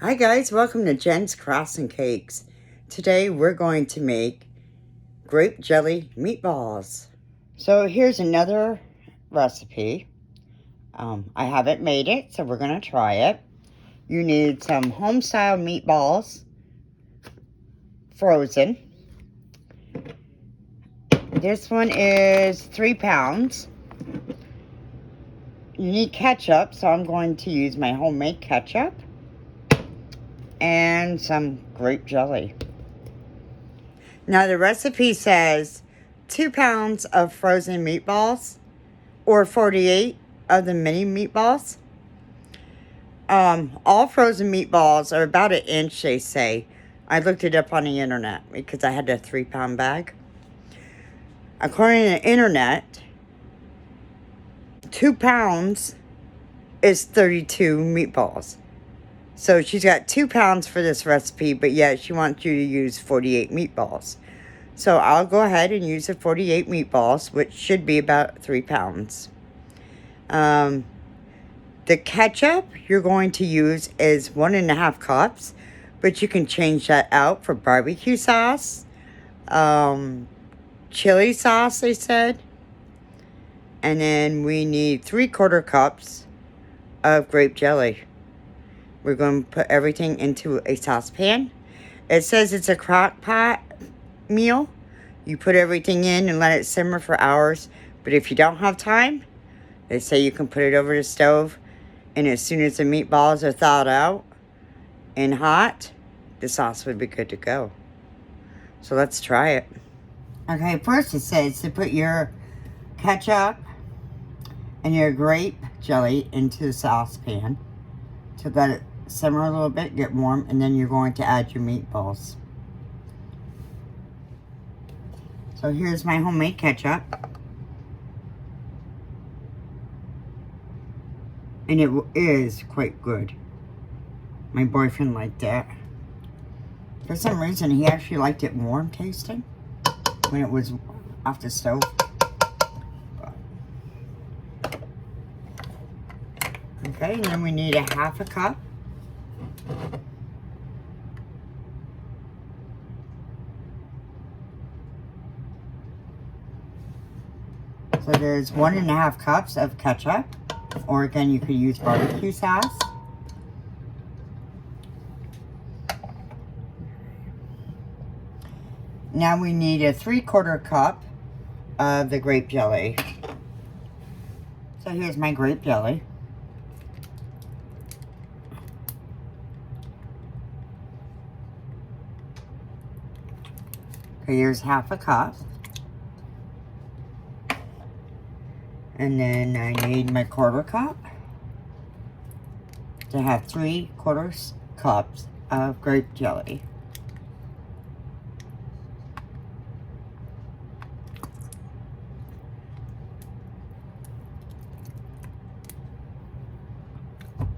Hi guys, welcome to Jen's Crafts and Cakes. Today we're going to make grape jelly meatballs. So here's another recipe. I haven't made it, so we're going to try it. You need some home-style meatballs, frozen. This one is 3 pounds. You need ketchup, so I'm going to use my homemade ketchup. And some grape jelly. Now the recipe says 2 pounds of frozen meatballs or 48 of the mini meatballs. All frozen meatballs are about 1 inch, they say. I looked it up on the internet because I had a 3-pound bag. According to the internet, 2 pounds is 32 meatballs. So she's got 2 pounds for this recipe, but yet she wants you to use 48 meatballs. So I'll go ahead and use the 48 meatballs, which should be about 3 pounds. The ketchup you're going to use is 1.5 cups, but you can change that out for barbecue sauce, chili sauce, they said. And then we need 3/4 cups of grape jelly. We're going to put everything into a saucepan. It says it's a Crockpot meal. You put everything in and let it simmer for hours. But if you don't have time, they say you can put it over the stove. And as soon as the meatballs are thawed out and hot, the sauce would be good to go. So let's try it. Okay, first it says to put your ketchup and your grape jelly into the saucepan to let it simmer a little bit, get warm, and then you're going to add your meatballs. So here's my homemade ketchup. And it is quite good. My boyfriend liked that. For some reason, he actually liked it warm tasting when it was off the stove. Okay, and then we need 1/2 cup. So there's 1.5 cups of ketchup, or again, you could use barbecue sauce. Now we need a 3/4 cup of the grape jelly. So here's my grape jelly. Okay, here's 1/2 cup. And then I need my 1/4 cup to have 3/4 cups of grape jelly.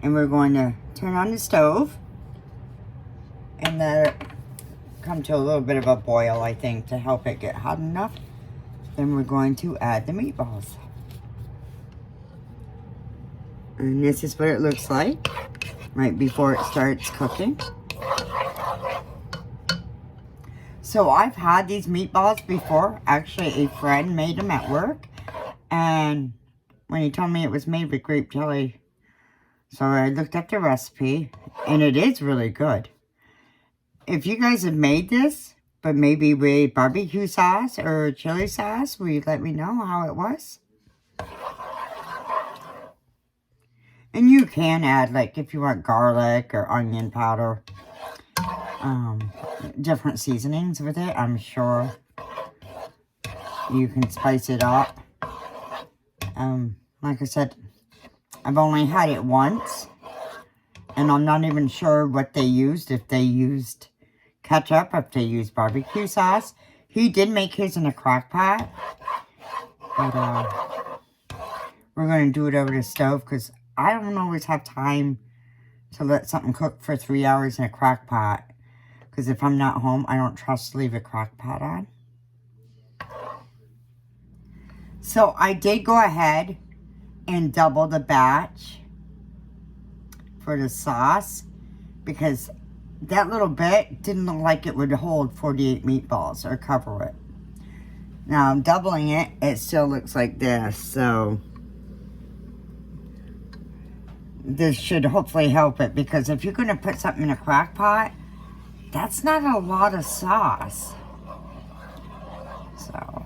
And we're going to turn on the stove and let it come to a little bit of a boil, I think, to help it get hot enough. Then we're going to add the meatballs. And this is what it looks like right before it starts cooking. So I've had these meatballs before. Actually, a friend made them at work. And when he told me it was made with grape jelly, so I looked up the recipe, and it is really good. If you guys have made this, but maybe with barbecue sauce or chili sauce, will you let me know how it was? And you can add, like, if you want garlic or onion powder, different seasonings with it. I'm sure you can spice it up. Like I said, I've only had it once, and I'm not even sure what they used, if they used ketchup, if they used barbecue sauce. He did make his in a crock pot, but we're going to do it over the stove because I don't always have time to let something cook for 3 hours in a crock pot, because if I'm not home, I don't trust to leave a crock pot on. So I did go ahead and double the batch for the sauce, because that little bit didn't look like it would hold 48 meatballs or cover it. Now I'm doubling it, it still looks like this, so this should hopefully help it, because if you're going to put something in a crock pot, that's not a lot of sauce. So,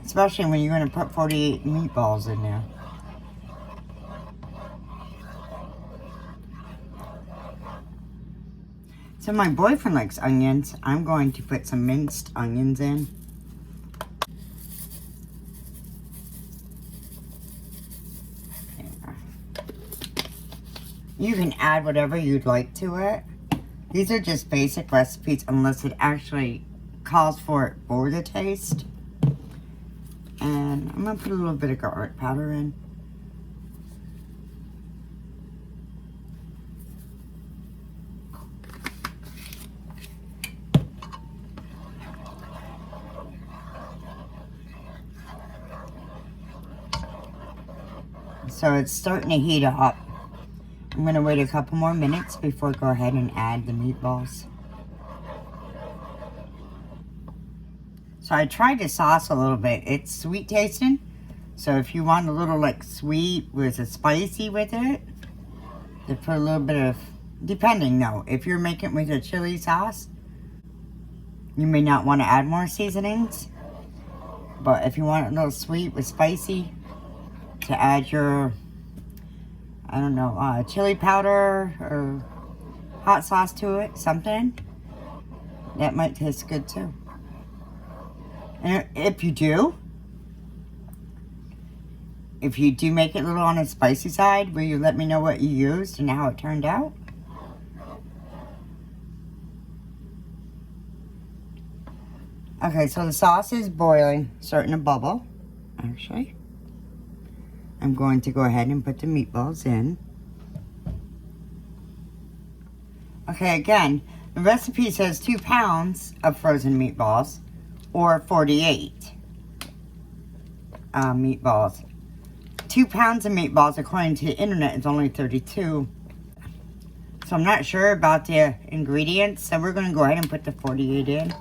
especially when you're going to put 48 meatballs in there. So my boyfriend likes onions. I'm going to put some minced onions in. You can add whatever you'd like to it. These are just basic recipes unless it actually calls for it for the taste. And I'm going to put a little bit of garlic powder in. So it's starting to heat up. I'm going to wait a couple more minutes before I go ahead and add the meatballs. So I tried the sauce a little bit. It's sweet tasting. So if you want a little like sweet with a spicy with it, they put a little bit of, depending though, if you're making it with a chili sauce, you may not want to add more seasonings. But if you want it a little sweet with spicy, to add your, I don't know, chili powder or hot sauce to it, something, that might taste good too. And if you do make it a little on the spicy side, will you let me know what you used and how it turned out? Okay, so the sauce is boiling, starting to bubble, actually. I'm going to go ahead and put the meatballs in. Okay, again, the recipe says 2 pounds of frozen meatballs or 48 meatballs. 2 pounds of meatballs, according to the internet, is only 32. So I'm not sure about the ingredients, so we're going to go ahead and put the 48 in.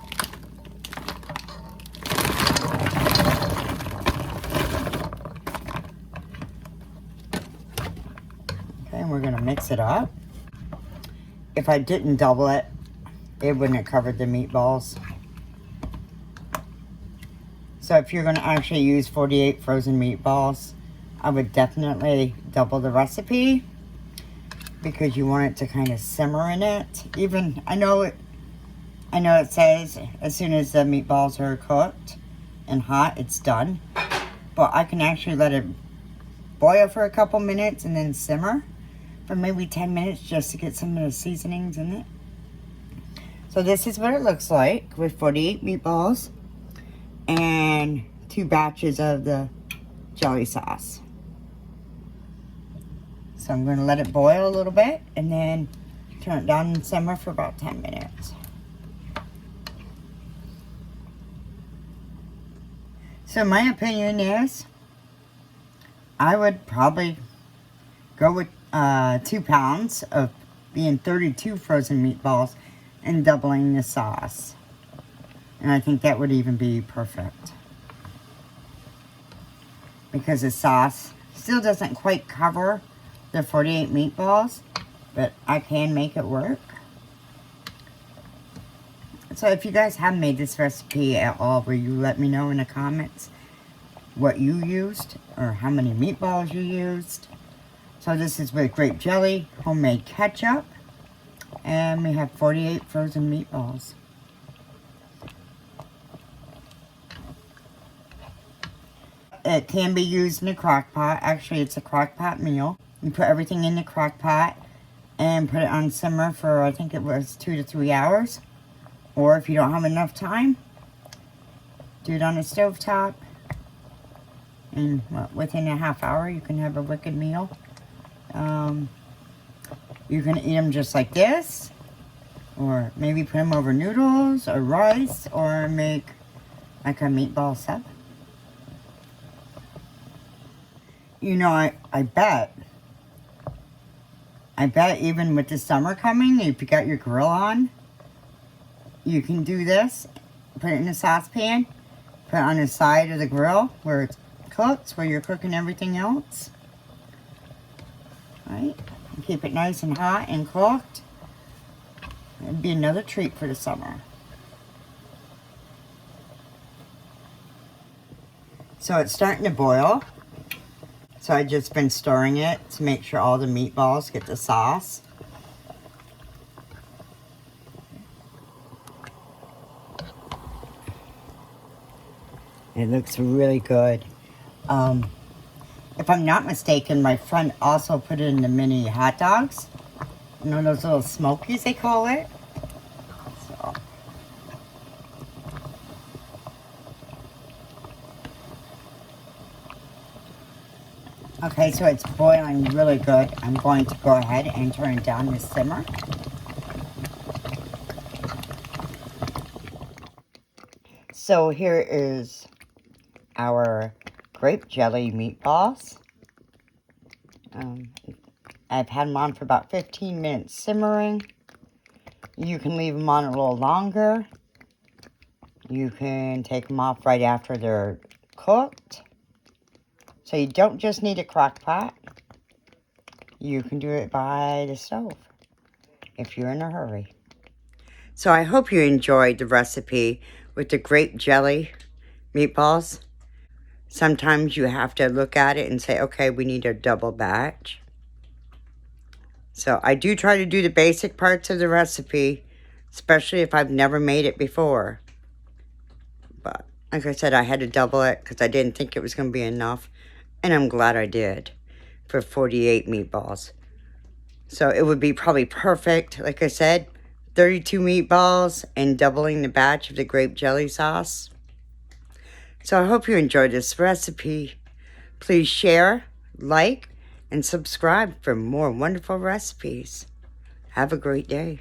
We're going to mix it up. If I didn't double it, it wouldn't have covered the meatballs. So if you're going to actually use 48 frozen meatballs, I would definitely double the recipe, because you want it to kind of simmer in it. Even, I know it says as soon as the meatballs are cooked and hot, it's done. But I can actually let it boil for a couple minutes and then simmer for maybe 10 minutes just to get some of the seasonings in it. So this is what it looks like with 48 meatballs and 2 batches of the jelly sauce. So I'm going to let it boil a little bit and then turn it down and simmer for about 10 minutes. So my opinion is, I would probably go with 2 pounds of being 32 frozen meatballs and doubling the sauce. And I think that would even be perfect, because the sauce still doesn't quite cover the 48 meatballs, but I can make it work. So if you guys have made this recipe at all, will you let me know in the comments what you used or how many meatballs you used. So this is with grape jelly, homemade ketchup, and we have 48 frozen meatballs. It can be used in a crock pot. Actually, it's a crock pot meal. You put everything in the crock pot and put it on simmer for, I think it was 2 to 3 hours. Or if you don't have enough time, do it on a stovetop. And within a half hour, you can have a wicked meal. You can eat them just like this, or maybe put them over noodles or rice, or make like a meatball sub. You know, I bet I bet even with the summer coming, if you got your grill on, you can do this. Put it in a saucepan. Put it on the side of the grill where it's cooked, where you're cooking everything else. Right? And keep it nice and hot and cooked. It'd be another treat for the summer. So it's starting to boil. So I've just been stirring it to make sure all the meatballs get the sauce. It looks really good. If I'm not mistaken, my friend also put it in the mini hot dogs. You know those little smokies they call it? So. Okay, so it's boiling really good. I'm going to go ahead and turn it down to simmer. So here is our grape jelly meatballs. I've had them on for about 15 minutes simmering. You can leave them on a little longer. You can take them off right after they're cooked. So you don't just need a crock pot. You can do it by the stove if you're in a hurry. So I hope you enjoyed the recipe with the grape jelly meatballs. Sometimes you have to look at it and say, okay, we need a double batch. So I do try to do the basic parts of the recipe, especially if I've never made it before. But like I said, I had to double it because I didn't think it was going to be enough. And I'm glad I did for 48 meatballs. So it would be probably perfect, like I said, 32 meatballs and doubling the batch of the grape jelly sauce. So I hope you enjoyed this recipe. Please share, like, and subscribe for more wonderful recipes. Have a great day.